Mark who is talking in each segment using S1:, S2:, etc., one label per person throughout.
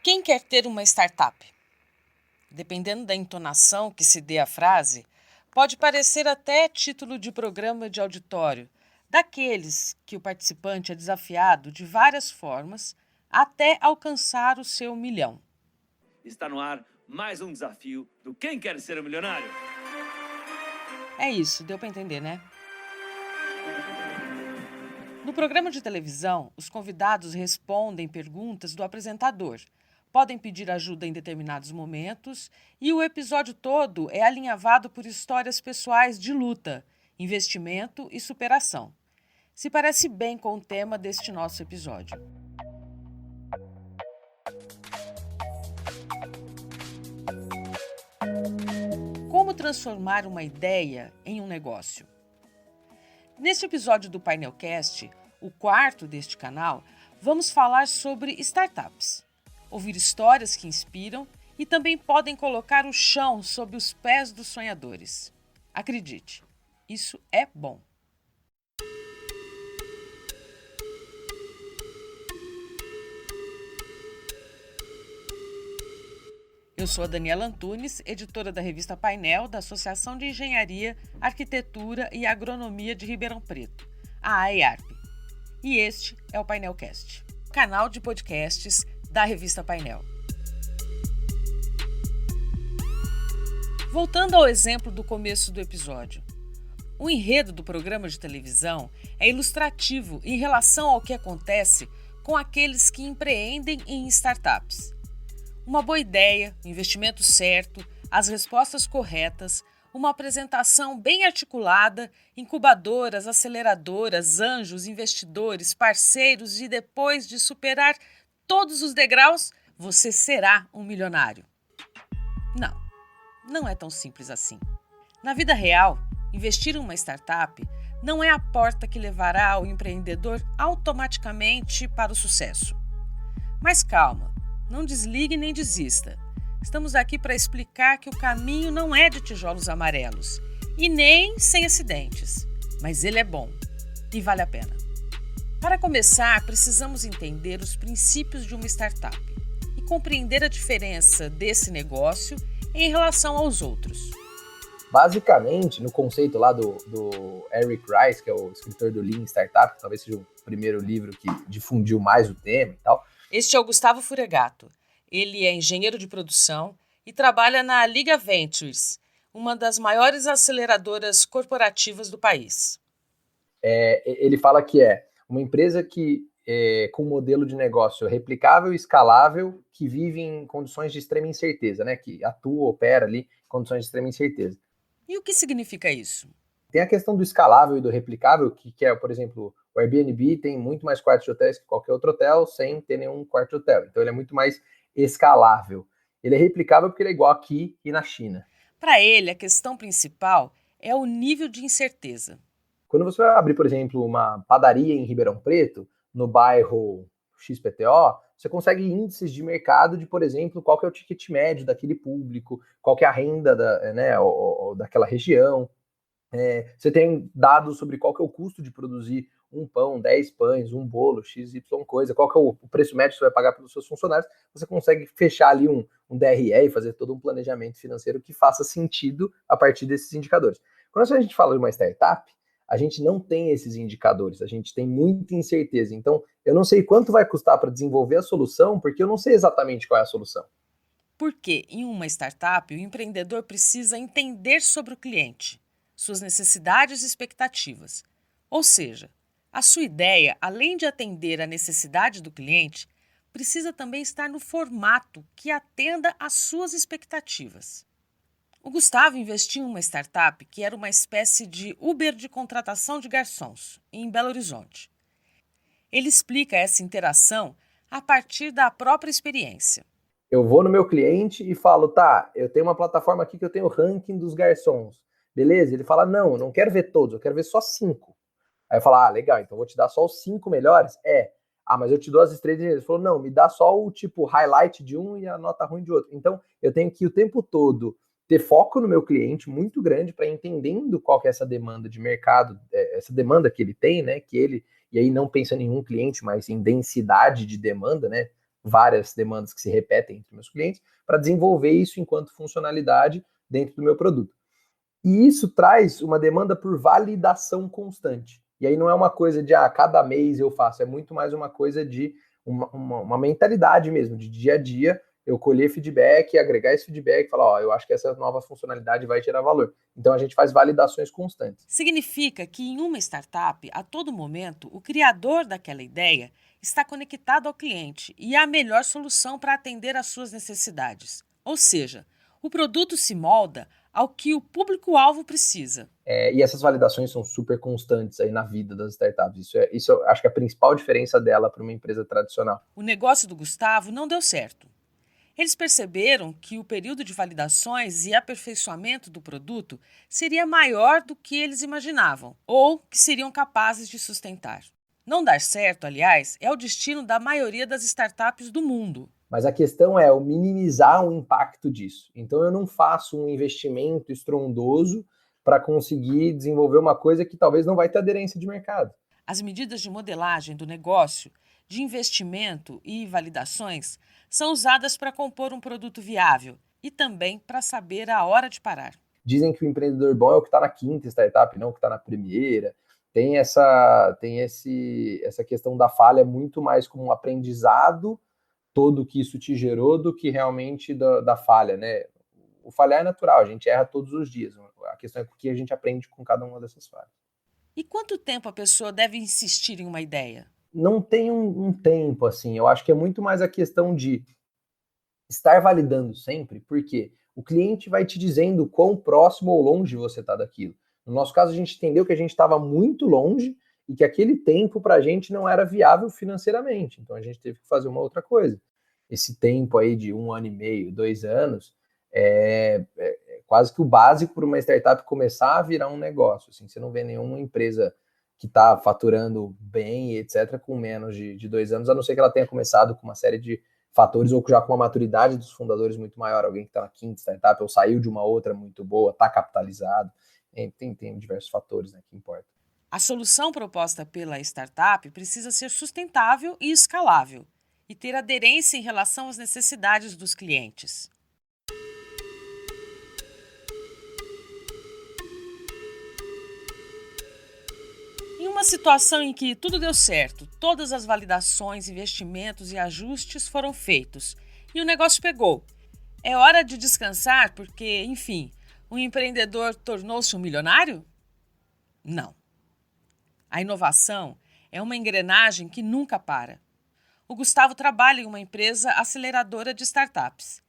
S1: Quem quer ter uma startup? Dependendo da entonação que se dê à frase, pode parecer até título de programa de auditório, daqueles que o participante é desafiado de várias formas até alcançar o seu milhão.
S2: Está no ar mais um desafio do Quem Quer Ser um Milionário?
S1: É isso, deu para entender, né? No programa de televisão, os convidados respondem perguntas do apresentador, podem pedir ajuda em determinados momentos e o episódio todo é alinhavado por histórias pessoais de luta, investimento e superação. Se parece bem com o tema deste nosso episódio. Como transformar uma ideia em um negócio? Neste episódio do Painelcast, o quarto deste canal, vamos falar sobre startups, ouvir histórias que inspiram e também podem colocar o chão sob os pés dos sonhadores. Acredite, isso é bom. Eu sou a Daniela Antunes, editora da revista Painel, da Associação de Engenharia, Arquitetura e Agronomia de Ribeirão Preto, a AEARP. E este é o Painelcast, canal de podcasts da revista Painel. Voltando ao exemplo do começo do episódio, o enredo do programa de televisão é ilustrativo em relação ao que acontece com aqueles que empreendem em startups. Uma boa ideia, o investimento certo, as respostas corretas, uma apresentação bem articulada, incubadoras, aceleradoras, anjos, investidores, parceiros e depois de superar todos os degraus, você será um milionário. Não é tão simples assim. Na vida real, investir em uma startup não é a porta que levará o empreendedor automaticamente para o sucesso. Mas calma. Não desligue nem desista. Estamos aqui para explicar que o caminho não é de tijolos amarelos e nem sem acidentes, mas ele é bom e vale a pena. Para começar, precisamos entender os princípios de uma startup e compreender a diferença desse negócio em relação aos outros.
S3: Basicamente, no conceito lá do Eric Rice, que é o escritor do Lean Startup, que talvez seja o primeiro livro que difundiu mais o tema e tal.
S1: Este é o Gustavo Furegato. Ele é engenheiro de produção e trabalha na Liga Ventures, uma das maiores aceleradoras corporativas do país.
S3: Ele fala que é uma empresa com um modelo de negócio replicável e escalável, que vive em condições de extrema incerteza, né? Que atua, opera ali em condições de extrema incerteza.
S1: E o que significa isso?
S3: Tem a questão do escalável e do replicável, que é, por exemplo, o Airbnb tem muito mais quartos de hotéis que qualquer outro hotel, sem ter nenhum quarto de hotel. Então ele é muito mais escalável. Ele é replicável porque ele é igual aqui e na China.
S1: Para ele, a questão principal é o nível de incerteza.
S3: Quando você vai abrir, por exemplo, uma padaria em Ribeirão Preto, no bairro XPTO, você consegue índices de mercado de, por exemplo, qual que é o ticket médio daquele público, qual que é a renda daquela região. Você tem dados sobre qual que é o custo de produzir um pão, 10 pães, um bolo, XY coisa, qual que é o preço médio que você vai pagar pelos seus funcionários, você consegue fechar ali um DRE e fazer todo um planejamento financeiro que faça sentido a partir desses indicadores. Quando a gente fala de uma startup, a gente não tem esses indicadores, a gente tem muita incerteza. Então, eu não sei quanto vai custar para desenvolver a solução, porque eu não sei exatamente qual é a solução.
S1: Porque, em uma startup, o empreendedor precisa entender sobre o cliente, suas necessidades e expectativas. Ou seja, a sua ideia, além de atender à necessidade do cliente, precisa também estar no formato que atenda às suas expectativas. O Gustavo investiu em uma startup que era uma espécie de Uber de contratação de garçons, em Belo Horizonte. Ele explica essa interação a partir da própria experiência.
S3: Eu vou no meu cliente e falo, tá, eu tenho uma plataforma aqui que eu tenho o ranking dos garçons. Beleza? Ele fala, não, eu não quero ver todos, eu quero ver só 5. Aí eu falo, legal, então eu vou te dar só os 5 melhores? Mas eu te dou as estrelas. Ele falou, não, me dá só o tipo highlight de um e a nota ruim de outro. Então, eu tenho que o tempo todo ter foco no meu cliente muito grande para entendendo qual que é essa demanda de mercado, essa demanda que ele tem, né? E aí não pensa em um cliente, mas em densidade de demanda, né? várias demandas que se repetem entre meus clientes, para desenvolver isso enquanto funcionalidade dentro do meu produto. E isso traz uma demanda por validação constante. E aí não é uma coisa de cada mês eu faço, é muito mais uma coisa de uma mentalidade mesmo, de dia a dia, eu colher feedback, agregar esse feedback, falar, eu acho que essa nova funcionalidade vai gerar valor. Então a gente faz validações constantes.
S1: Significa que em uma startup, a todo momento, o criador daquela ideia está conectado ao cliente e é a melhor solução para atender às suas necessidades. Ou seja, o produto se molda ao que o público-alvo precisa.
S3: E essas validações são super constantes aí na vida das startups. Isso eu acho que é a principal diferença dela para uma empresa tradicional.
S1: O negócio do Gustavo não deu certo. Eles perceberam que o período de validações e aperfeiçoamento do produto seria maior do que eles imaginavam ou que seriam capazes de sustentar. Não dar certo, aliás, é o destino da maioria das startups do mundo.
S3: Mas a questão é o minimizar o impacto disso. Então eu não faço um investimento estrondoso para conseguir desenvolver uma coisa que talvez não vai ter aderência de mercado.
S1: As medidas de modelagem do negócio, de investimento e validações são usadas para compor um produto viável e também para saber a hora de parar.
S3: Dizem que o empreendedor bom é o que está na quinta startup, não o que está na primeira. Tem essa questão da falha muito mais como um aprendizado todo que isso te gerou do que realmente da falha, né? O falhar é natural, a gente erra todos os dias. A questão é o que a gente aprende com cada uma dessas falhas.
S1: E quanto tempo a pessoa deve insistir em uma ideia?
S3: Não tem um tempo, assim. Eu acho que é muito mais a questão de estar validando sempre, porque o cliente vai te dizendo quão próximo ou longe você está daquilo. No nosso caso, a gente entendeu que a gente estava muito longe e que aquele tempo para a gente não era viável financeiramente. Então a gente teve que fazer uma outra coisa. Esse tempo aí de 1 ano e meio, 2 anos, é quase que o básico para uma startup começar a virar um negócio. Assim, você não vê nenhuma empresa que está faturando bem, etc., com menos de 2 anos, a não ser que ela tenha começado com uma série de fatores ou já com uma maturidade dos fundadores muito maior, alguém que está na quinta startup ou saiu de uma outra muito boa, está capitalizado. Tem diversos fatores, né, que importam.
S1: A solução proposta pela startup precisa ser sustentável e escalável e ter aderência em relação às necessidades dos clientes. Em uma situação em que tudo deu certo, todas as validações, investimentos e ajustes foram feitos e o negócio pegou, é hora de descansar porque, enfim, o empreendedor tornou-se um milionário? Não. A inovação é uma engrenagem que nunca para. O Gustavo trabalha em uma empresa aceleradora de startups.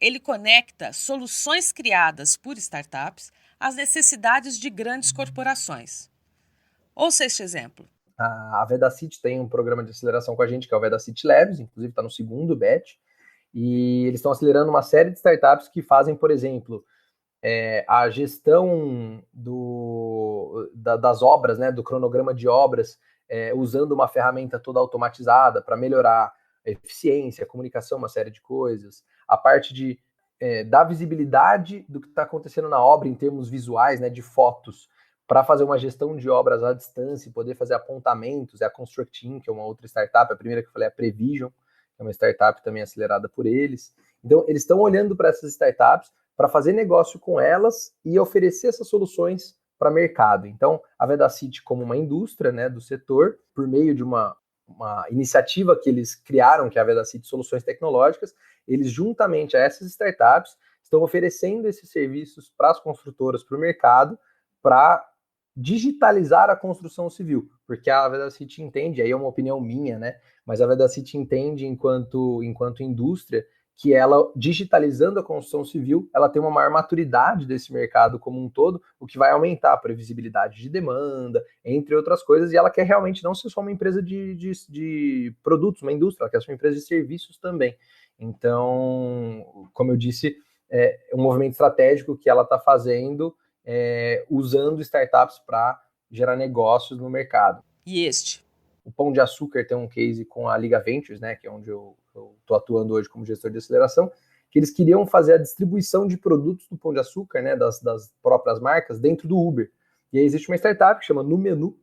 S1: Ele conecta soluções criadas por startups às necessidades de grandes corporações. Ouça este exemplo.
S3: A Vedacity tem um programa de aceleração com a gente, que é o Vedacity Labs, inclusive está no segundo batch, e eles estão acelerando uma série de startups que fazem, por exemplo, a gestão das obras, né, do cronograma de obras, usando uma ferramenta toda automatizada para melhorar a eficiência, a comunicação, uma série de coisas. A parte da visibilidade do que está acontecendo na obra em termos visuais, né, de fotos, para fazer uma gestão de obras à distância e poder fazer apontamentos. É a Constructing, que é uma outra startup. A primeira que eu falei é a Prevision, que é uma startup também acelerada por eles. Então, eles estão olhando para essas startups para fazer negócio com elas e oferecer essas soluções para mercado. Então, a Vedacity, como uma indústria, né, do setor, por meio de uma iniciativa que eles criaram, que é a Vedacity Soluções Tecnológicas, eles, juntamente a essas startups, estão oferecendo esses serviços para as construtoras, para o mercado, para digitalizar a construção civil, porque a Vedacity entende, aí é uma opinião minha, né, mas a Vedacity entende enquanto indústria que ela, digitalizando a construção civil, ela tem uma maior maturidade desse mercado como um todo, o que vai aumentar a previsibilidade de demanda, entre outras coisas, e ela quer realmente não ser só uma empresa de produtos, uma indústria, ela quer ser uma empresa de serviços também. Então, como eu disse, é um movimento estratégico que ela está fazendo, usando startups para gerar negócios no mercado.
S1: E este?
S3: O Pão de Açúcar tem um case com a Liga Ventures, né, que é onde eu estou atuando hoje como gestor de aceleração, que eles queriam fazer a distribuição de produtos do Pão de Açúcar, né, das próprias marcas, dentro do Uber. E aí existe uma startup que chama No Menu,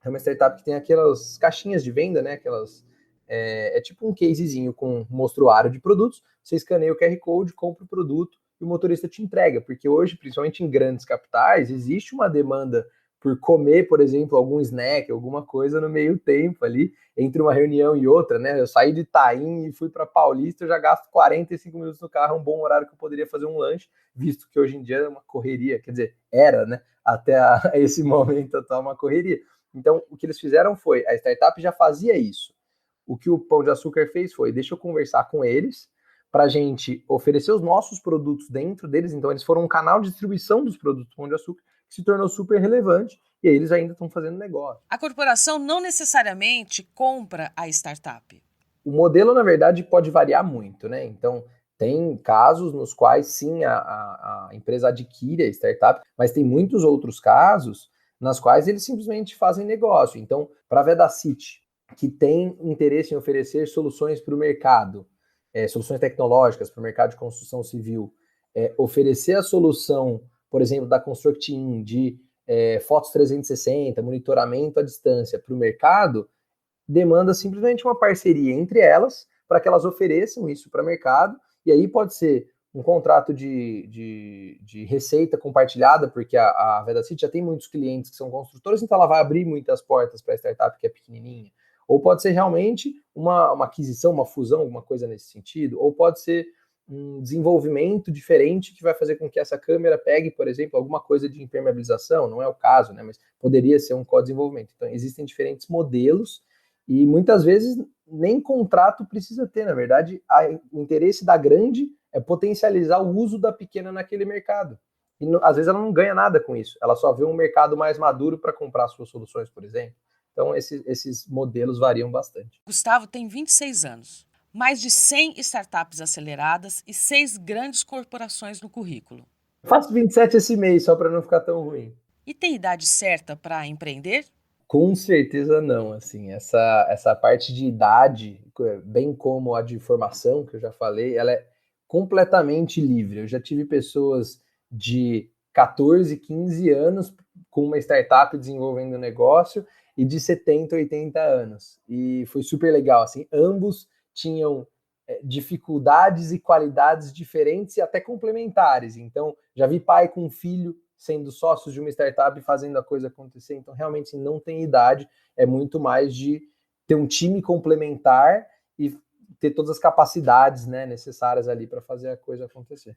S3: é uma startup que tem aquelas caixinhas de venda, né, aquelas é tipo um casezinho com um mostruário de produtos, você escaneia o QR Code, compra o produto e o motorista te entrega, porque hoje, principalmente em grandes capitais, existe uma demanda por comer, por exemplo, algum snack, alguma coisa no meio tempo ali, entre uma reunião e outra, né? Eu saí de Itaim e fui para Paulista, eu já gasto 45 minutos no carro, é um bom horário que eu poderia fazer um lanche, visto que hoje em dia é uma correria, quer dizer, era, né? Até esse momento atual, uma correria. Então, o que eles fizeram foi, a startup já fazia isso. O que o Pão de Açúcar fez foi, deixa eu conversar com eles, para a gente oferecer os nossos produtos dentro deles, então eles foram um canal de distribuição dos produtos do Pão de Açúcar, que se tornou super relevante, e aí eles ainda estão fazendo negócio.
S1: A corporação não necessariamente compra a startup.
S3: O modelo, na verdade, pode variar muito, né? Então, tem casos nos quais, sim, a empresa adquire a startup, mas tem muitos outros casos nas quais eles simplesmente fazem negócio. Então, para a Vedacity, que tem interesse em oferecer soluções para o mercado, soluções tecnológicas para o mercado de construção civil, oferecer a solução, por exemplo, da Constructin de fotos 360, monitoramento à distância para o mercado, demanda simplesmente uma parceria entre elas para que elas ofereçam isso para o mercado, e aí pode ser um contrato de receita compartilhada, porque a Vedacity já tem muitos clientes que são construtores, então ela vai abrir muitas portas para a startup que é pequenininha. Ou pode ser realmente uma aquisição, uma fusão, alguma coisa nesse sentido, ou pode ser um desenvolvimento diferente que vai fazer com que essa câmera pegue, por exemplo, alguma coisa de impermeabilização, não é o caso, né, mas poderia ser um co-desenvolvimento. Então, existem diferentes modelos e muitas vezes nem contrato precisa ter, na verdade, o interesse da grande é potencializar o uso da pequena naquele mercado. E às vezes ela não ganha nada com isso, ela só vê um mercado mais maduro para comprar suas soluções, por exemplo. Então, esses modelos variam bastante.
S1: Gustavo tem 26 anos, mais de 100 startups aceleradas e 6 grandes corporações no currículo.
S3: Faço 27 esse mês, só para não ficar tão ruim.
S1: E tem idade certa para empreender?
S3: Com certeza não, assim, essa parte de idade, bem como a de formação, que eu já falei, ela é completamente livre. Eu já tive pessoas de 14, 15 anos com uma startup desenvolvendo negócio e de 70, 80 anos. E foi super legal, assim, ambos tinham dificuldades e qualidades diferentes e até complementares. Então, já vi pai com filho sendo sócios de uma startup e fazendo a coisa acontecer. Então, realmente, não tem idade, é muito mais de ter um time complementar e ter todas as capacidades, né, necessárias ali para fazer a coisa acontecer.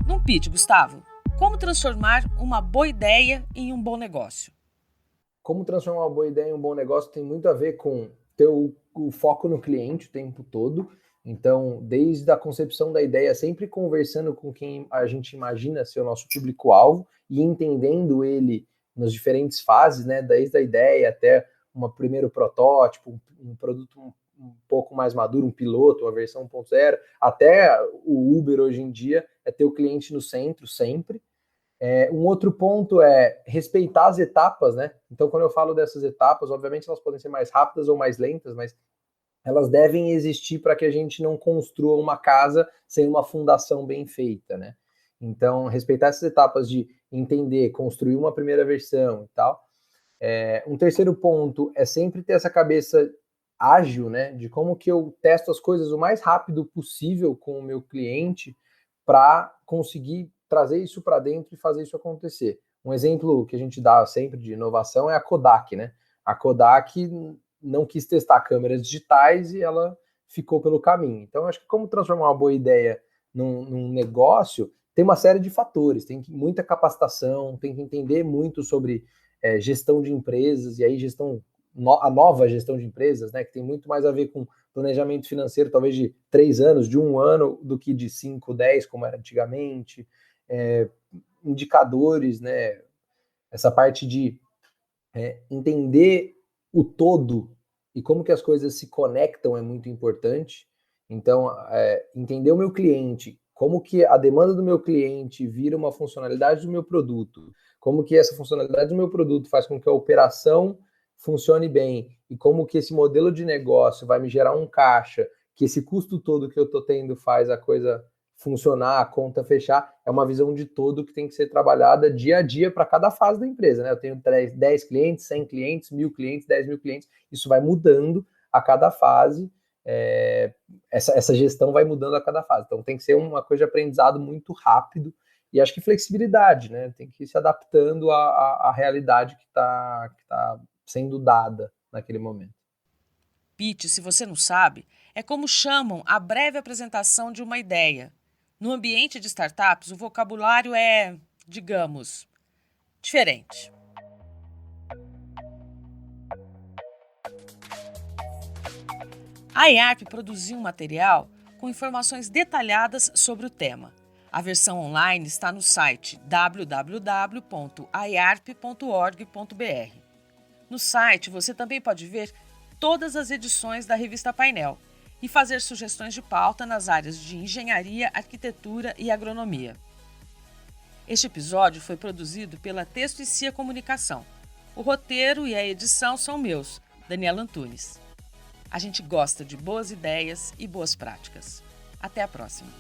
S1: Num pitch, Gustavo, como transformar uma boa ideia em um bom negócio?
S3: Como transformar uma boa ideia em um bom negócio tem muito a ver com ter o foco no cliente o tempo todo. Então, desde a concepção da ideia, sempre conversando com quem a gente imagina ser o nosso público-alvo e entendendo ele nas diferentes fases, né? Desde a ideia até um primeiro protótipo, um produto um pouco mais maduro, um piloto, uma versão 1.0, até o Uber hoje em dia é ter o cliente no centro sempre. Um outro ponto é respeitar as etapas, né? Então, quando eu falo dessas etapas, obviamente elas podem ser mais rápidas ou mais lentas, mas elas devem existir para que a gente não construa uma casa sem uma fundação bem feita, né? Então, respeitar essas etapas de entender, construir uma primeira versão e tal. Um terceiro ponto é sempre ter essa cabeça ágil, né? De como que eu testo as coisas o mais rápido possível com o meu cliente para conseguir trazer isso para dentro e fazer isso acontecer. Um exemplo que a gente dá sempre de inovação é a Kodak, né? A Kodak não quis testar câmeras digitais e ela ficou pelo caminho. Então, eu acho que como transformar uma boa ideia num negócio, tem uma série de fatores, tem muita capacitação, tem que entender muito sobre gestão de empresas, e aí a nova gestão de empresas, né, que tem muito mais a ver com planejamento financeiro, talvez de 3 anos, de 1 ano, do que de 5, 10, como era antigamente, indicadores, né, essa parte de entender o todo e como que as coisas se conectam é muito importante. Então, entender o meu cliente, como que a demanda do meu cliente vira uma funcionalidade do meu produto, como que essa funcionalidade do meu produto faz com que a operação funcione bem e como que esse modelo de negócio vai me gerar um caixa, que esse custo todo que eu estou tendo faz a coisa funcionar, a conta fechar, é uma visão de todo que tem que ser trabalhada dia a dia para cada fase da empresa, né? Eu tenho 10 clientes, 100 clientes, 1.000 clientes, 10.000 clientes, isso vai mudando a cada fase, essa gestão vai mudando a cada fase, então tem que ser uma coisa de aprendizado muito rápido, e acho que flexibilidade, né? Tem que ir se adaptando à realidade que tá sendo dada naquele momento.
S1: Pitch, se você não sabe, é como chamam a breve apresentação de uma ideia. No ambiente de startups, o vocabulário é, digamos, diferente. A IARP produziu um material com informações detalhadas sobre o tema. A versão online está no site www.iarp.org.br. No site você também pode ver todas as edições da revista Painel e fazer sugestões de pauta nas áreas de engenharia, arquitetura e agronomia. Este episódio foi produzido pela Texto e Cia Comunicação. O roteiro e a edição são meus, Daniela Antunes. A gente gosta de boas ideias e boas práticas. Até a próxima!